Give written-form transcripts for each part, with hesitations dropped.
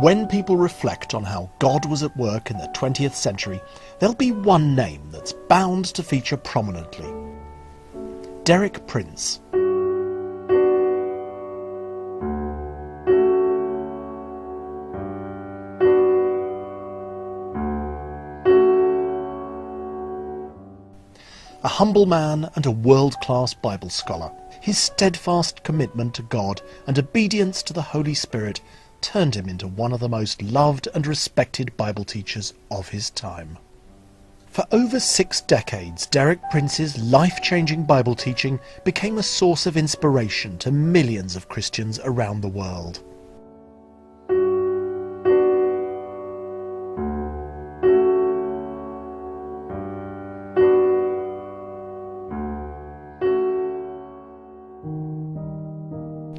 When people reflect on how God was at work in the 20th century, there'll be one name that's bound to feature prominently. Derek Prince. A humble man and a world-class Bible scholar, his steadfast commitment to God and obedience to the Holy Spirit turned him into one of the most loved and respected Bible teachers of his time. For over 6 decades, Derek Prince's life-changing Bible teaching became a source of inspiration to millions of Christians around the world.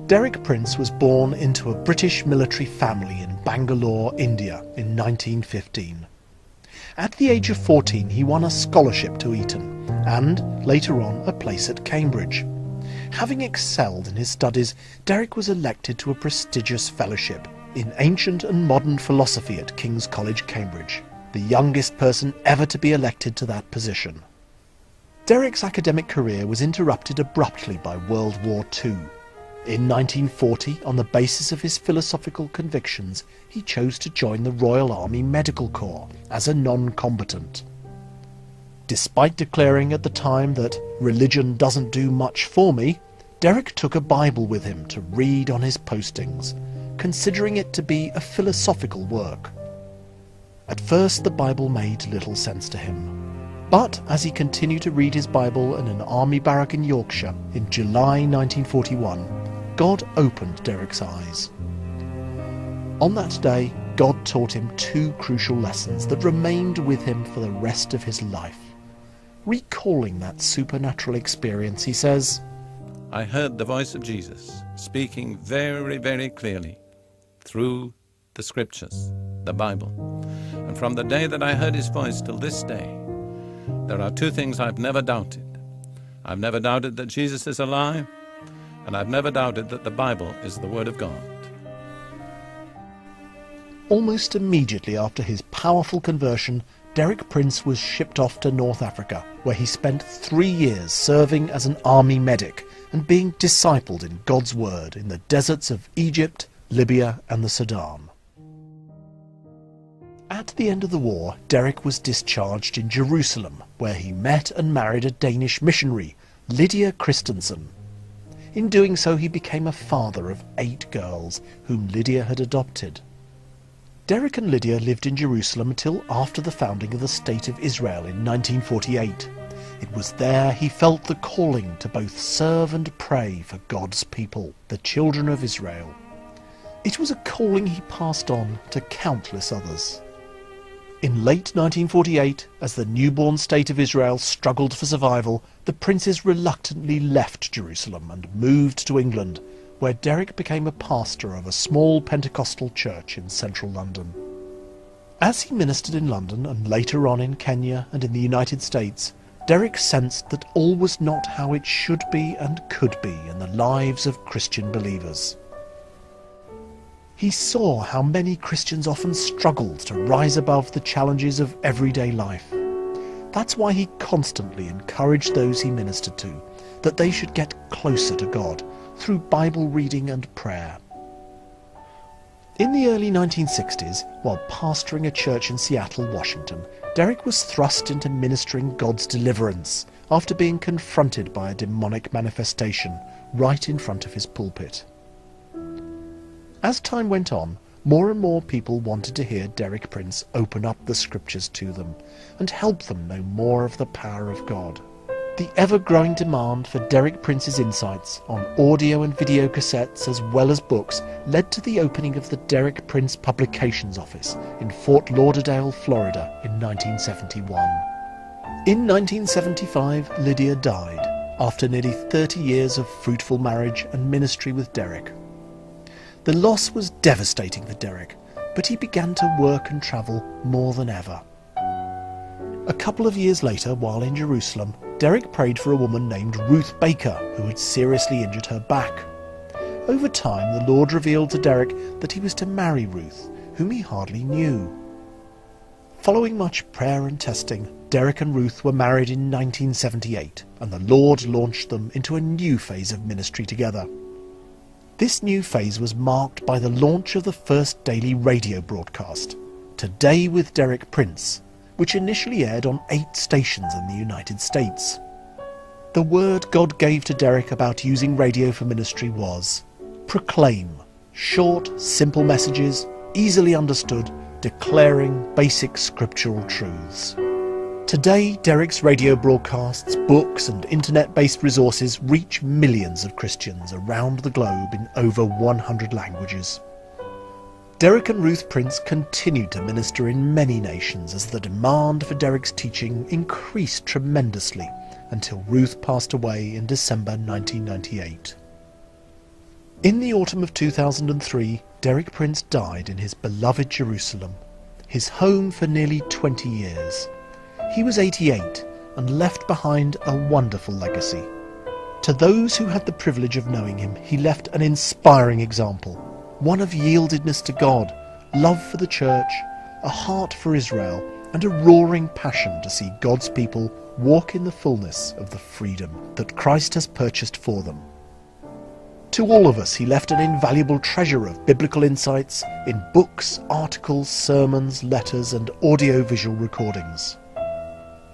Derek Prince was born into a British military family in Bangalore, India in 1915. At the age of 14 he won a scholarship to Eton and, later on, a place at Cambridge. Having excelled in his studies, Derek was elected to a prestigious fellowship in ancient and modern philosophy at King's College, Cambridge, the youngest person ever to be elected to that position. Derek's academic career was interrupted abruptly by World War II. In 1940, on the basis of his philosophical convictions, he chose to join the Royal Army Medical Corps as a non-combatant. Despite declaring at the time that religion doesn't do much for me, Derek took a Bible with him to read on his postings, considering it to be a philosophical work. At first the Bible made little sense to him, but as he continued to read his Bible in an army barrack in Yorkshire in July 1941, God opened Derek's eyes. On that day, God taught him 2 crucial lessons that remained with him for the rest of his life. Recalling that supernatural experience, he says, I heard the voice of Jesus speaking very, very clearly through the scriptures, the Bible. And from the day that I heard his voice till this day, there are 2 things I've never doubted. I've never doubted that Jesus is alive, and I've never doubted that the Bible is the Word of God. Almost immediately after his powerful conversion, Derek Prince was shipped off to North Africa, where he spent 3 years serving as an army medic and being discipled in God's Word in the deserts of Egypt, Libya and the Sudan. At the end of the war, Derek was discharged in Jerusalem, where he met and married a Danish missionary, Lydia Christensen. In doing so, he became a father of 8 girls, whom Lydia had adopted. Derek and Lydia lived in Jerusalem until after the founding of the State of Israel in 1948. It was there he felt the calling to both serve and pray for God's people, the children of Israel. It was a calling he passed on to countless others. In late 1948, as the newborn state of Israel struggled for survival, the princes reluctantly left Jerusalem and moved to England, where Derek became a pastor of a small Pentecostal church in central London. As he ministered in London and later on in Kenya and in the United States, Derek sensed that all was not how it should be and could be in the lives of Christian believers. He saw how many Christians often struggled to rise above the challenges of everyday life. That's why he constantly encouraged those he ministered to, that they should get closer to God through Bible reading and prayer. In the early 1960s, while pastoring a church in Seattle, Washington, Derek was thrust into ministering God's deliverance after being confronted by a demonic manifestation right in front of his pulpit. As time went on, more and more people wanted to hear Derek Prince open up the scriptures to them and help them know more of the power of God. The ever-growing demand for Derek Prince's insights on audio and video cassettes as well as books led to the opening of the Derek Prince Publications Office in Fort Lauderdale, Florida in 1971. In 1975, Lydia died after nearly 30 years of fruitful marriage and ministry with Derek. The loss was devastating for Derek, but he began to work and travel more than ever. A couple of years later, while in Jerusalem, Derek prayed for a woman named Ruth Baker, who had seriously injured her back. Over time, the Lord revealed to Derek that he was to marry Ruth, whom he hardly knew. Following much prayer and testing, Derek and Ruth were married in 1978, and the Lord launched them into a new phase of ministry together. This new phase was marked by the launch of the first daily radio broadcast, Today with Derek Prince, which initially aired on 8 stations in the United States. The word God gave to Derek about using radio for ministry was proclaim, short, simple messages, easily understood, declaring basic scriptural truths. Today, Derek's radio broadcasts, books and internet-based resources reach millions of Christians around the globe in over 100 languages. Derek and Ruth Prince continued to minister in many nations as the demand for Derek's teaching increased tremendously until Ruth passed away in December 1998. In the autumn of 2003, Derek Prince died in his beloved Jerusalem, his home for nearly 20 years. He was 88 and left behind a wonderful legacy. To those who had the privilege of knowing him, he left an inspiring example, one of yieldedness to God, love for the church, a heart for Israel, and a roaring passion to see God's people walk in the fullness of the freedom that Christ has purchased for them. To all of us, he left an invaluable treasure of biblical insights in books, articles, sermons, letters, and audio-visual recordings.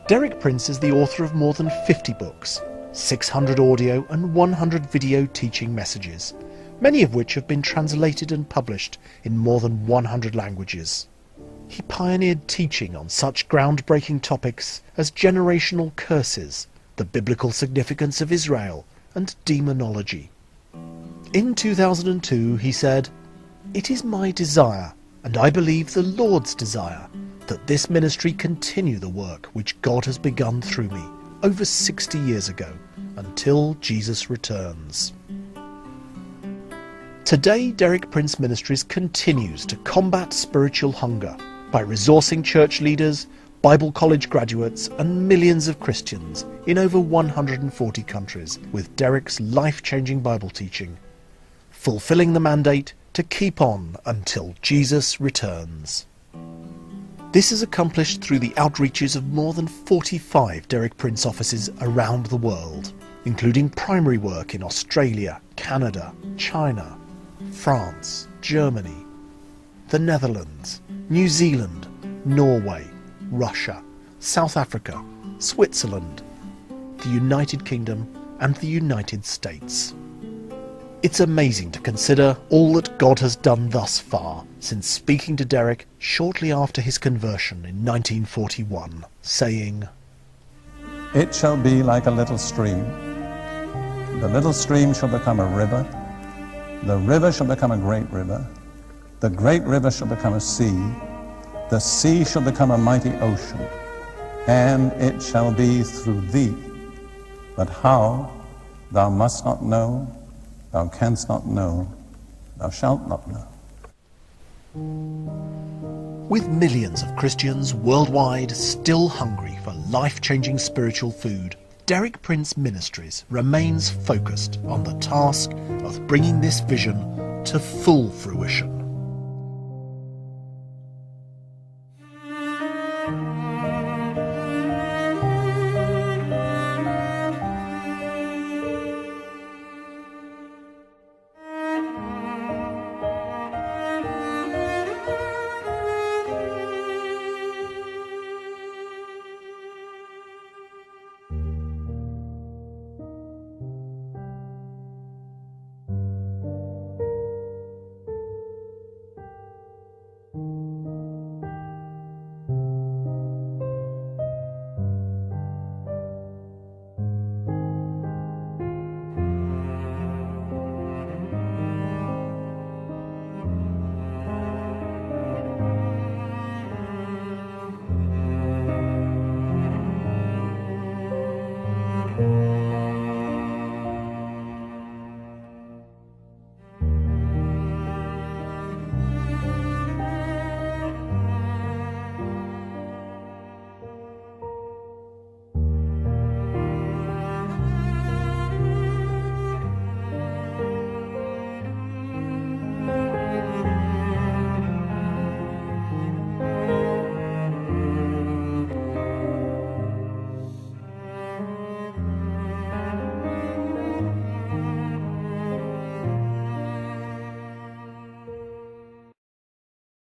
Derek Prince is the author of more than 50 books, 600 audio and 100 video teaching messages, many of which have been translated and published in more than 100 languages. He pioneered teaching on such groundbreaking topics as generational curses, the biblical significance of Israel, and demonology. In 2002, he said, "It is my desire, and I believe the Lord's desire, that this ministry continue the work which God has begun through me over 60 years ago, until Jesus returns." Today, Derek Prince Ministries continues to combat spiritual hunger by resourcing church leaders, Bible college graduates, and millions of Christians in over 140 countries with Derek's life-changing Bible teaching, fulfilling the mandate to keep on until Jesus returns. This is accomplished through the outreaches of more than 45 Derek Prince offices around the world, including primary work in Australia, Canada, China, France, Germany, the Netherlands, New Zealand, Norway, Russia, South Africa, Switzerland, the United Kingdom, and the United States. It's amazing to consider all that God has done thus far since speaking to Derek shortly after his conversion in 1941, saying, It shall be like a little stream. The little stream shall become a river. The river shall become a great river. The great river shall become a sea. The sea shall become a mighty ocean. And it shall be through thee. But how, thou must not know, thou canst not know, thou shalt not know. With millions of Christians worldwide still hungry for life-changing spiritual food, Derek Prince Ministries remains focused on the task of bringing this vision to full fruition.